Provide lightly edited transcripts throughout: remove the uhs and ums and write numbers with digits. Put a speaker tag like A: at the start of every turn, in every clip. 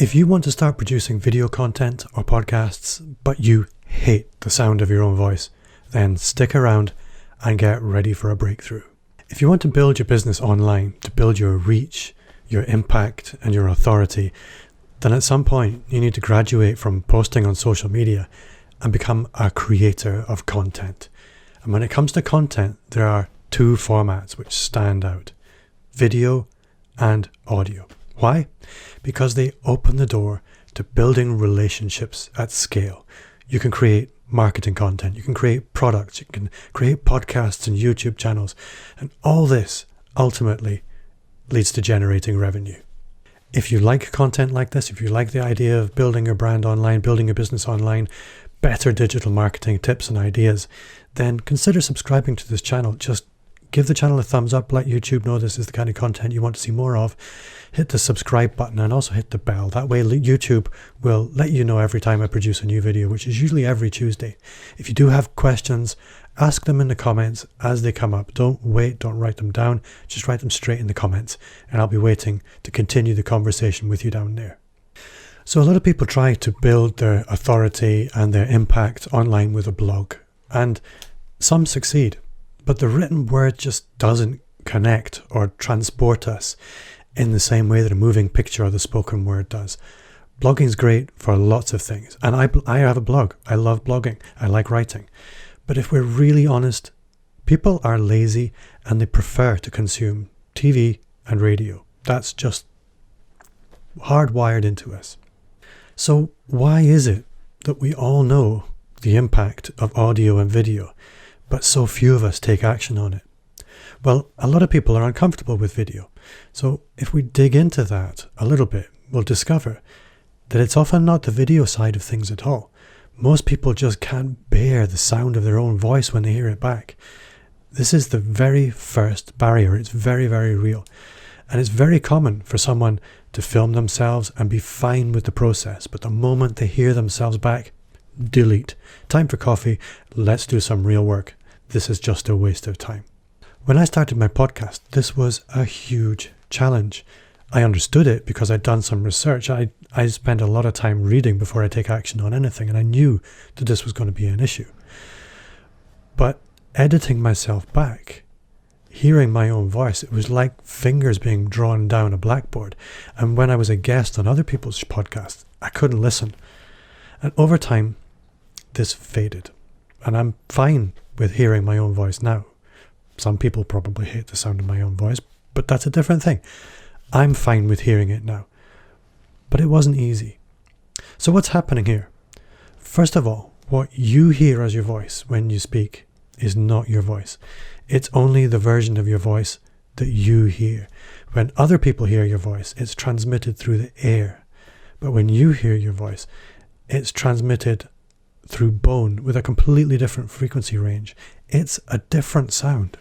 A: If you want to start producing video content or podcasts, but you hate the sound of your own voice, then stick around and get ready for a breakthrough. If you want to build your business online, to build your reach, your impact, and your authority, then at some point you need to graduate from posting on social media and become a creator of content. And when it comes to content, there are two formats which stand out: video and audio. Why? Because they open the door to building relationships at scale. You can create marketing content, you can create products, you can create podcasts and YouTube channels, and all this ultimately leads to generating revenue. If you like content like this, if you like the idea of building your brand online, building your business online, better digital marketing tips and ideas, then consider subscribing to this channel. Just give the channel a thumbs up, let YouTube know this is the kind of content you want to see more of. Hit the subscribe button and also hit the bell. That way YouTube will let you know every time I produce a new video, which is usually every Tuesday. If you do have questions, ask them in the comments as they come up. Don't wait, don't write them down. Just write them straight in the comments and I'll be waiting to continue the conversation with you down there. So a lot of people try to build their authority and their impact online with a blog, and some succeed. But the written word just doesn't connect or transport us in the same way that a moving picture or the spoken word does. Blogging's great for lots of things. And I have a blog. I love blogging. I like writing. But if we're really honest, people are lazy and they prefer to consume TV and radio. That's just hardwired into us. So why is it that we all know the impact of audio and video, but so few of us take action on it? Well, a lot of people are uncomfortable with video. So if we dig into that a little bit, we'll discover that it's often not the video side of things at all. Most people just can't bear the sound of their own voice when they hear it back. This is the very first barrier. It's very, very real. And it's very common for someone to film themselves and be fine with the process. But the moment they hear themselves back, delete. Time for coffee. Let's do some real work. This is just a waste of time. When I started my podcast, this was a huge challenge. I understood it because I'd done some research. I spent a lot of time reading before I take action on anything, and I knew that this was going to be an issue. But editing myself back, hearing my own voice, it was like fingers being drawn down a blackboard. And when I was a guest on other people's podcasts, I couldn't listen. And over time, this faded. And I'm fine with hearing my own voice now. Some people probably hate the sound of my own voice, but that's a different thing. I'm fine with hearing it now. But it wasn't easy. So what's happening here? First of all, what you hear as your voice when you speak is not your voice. It's only the version of your voice that you hear. When other people hear your voice, it's transmitted through the air. But when you hear your voice, it's transmitted through bone with a completely different frequency range. It's a different sound.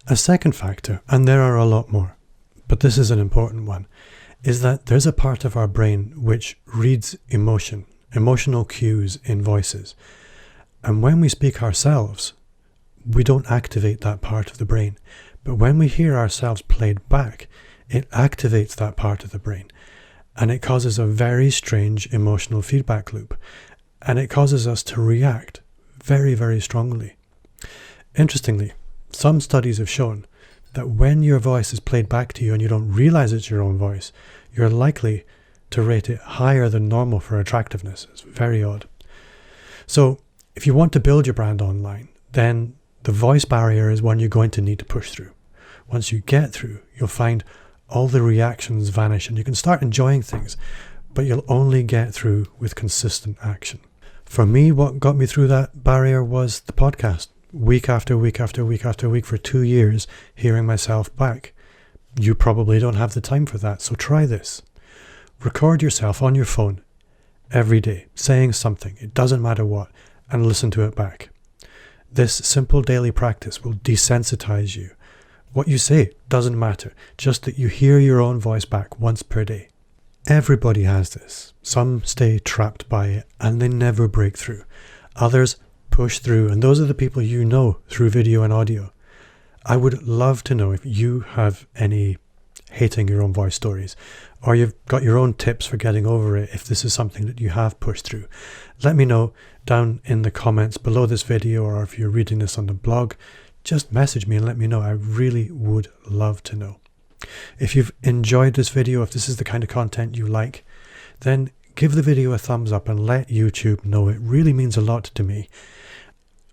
A: A second factor, and there are a lot more, but this is an important one, is that there's a part of our brain which reads emotional cues in voices. And when we speak ourselves, we don't activate that part of the brain. But when we hear ourselves played back, it activates that part of the brain. And it causes a very strange emotional feedback loop. And it causes us to react very, very strongly. Interestingly, some studies have shown that when your voice is played back to you and you don't realize it's your own voice, you're likely to rate it higher than normal for attractiveness. It's very odd. So if you want to build your brand online, then the voice barrier is one you're going to need to push through. Once you get through, you'll find all the reactions vanish and you can start enjoying things, but you'll only get through with consistent action. For me, what got me through that barrier was the podcast. Week after week after week after week for 2 years, hearing myself back. You probably don't have the time for that, so try this. Record yourself on your phone every day, saying something, it doesn't matter what, and listen to it back. This simple daily practice will desensitize you. What you say doesn't matter, just that you hear your own voice back once per day. Everybody has this. Some stay trapped by it and they never break through. Others push through, and those are the people you know through video and audio. I would love to know if you have any hating your own voice stories, or you've got your own tips for getting over it if this is something that you have pushed through, let me know down in the comments below this video, or if you're reading this on the blog, just message me and let me know. I really would love to know. If you've enjoyed this video, if this is the kind of content you like, then give the video a thumbs up and let YouTube know. It really means a lot to me.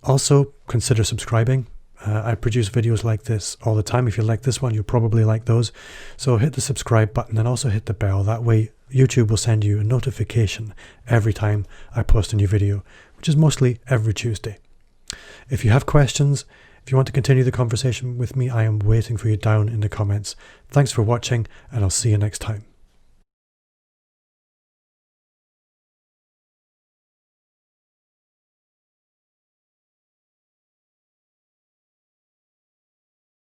A: Also, consider subscribing. I produce videos like this all the time. If you like this one, you'll probably like those. So hit the subscribe button and also hit the bell. That way YouTube will send you a notification every time I post a new video, which is mostly every Tuesday. If you have questions, if you want to continue the conversation with me, I am waiting for you down in the comments. Thanks for watching, and I'll see you next time.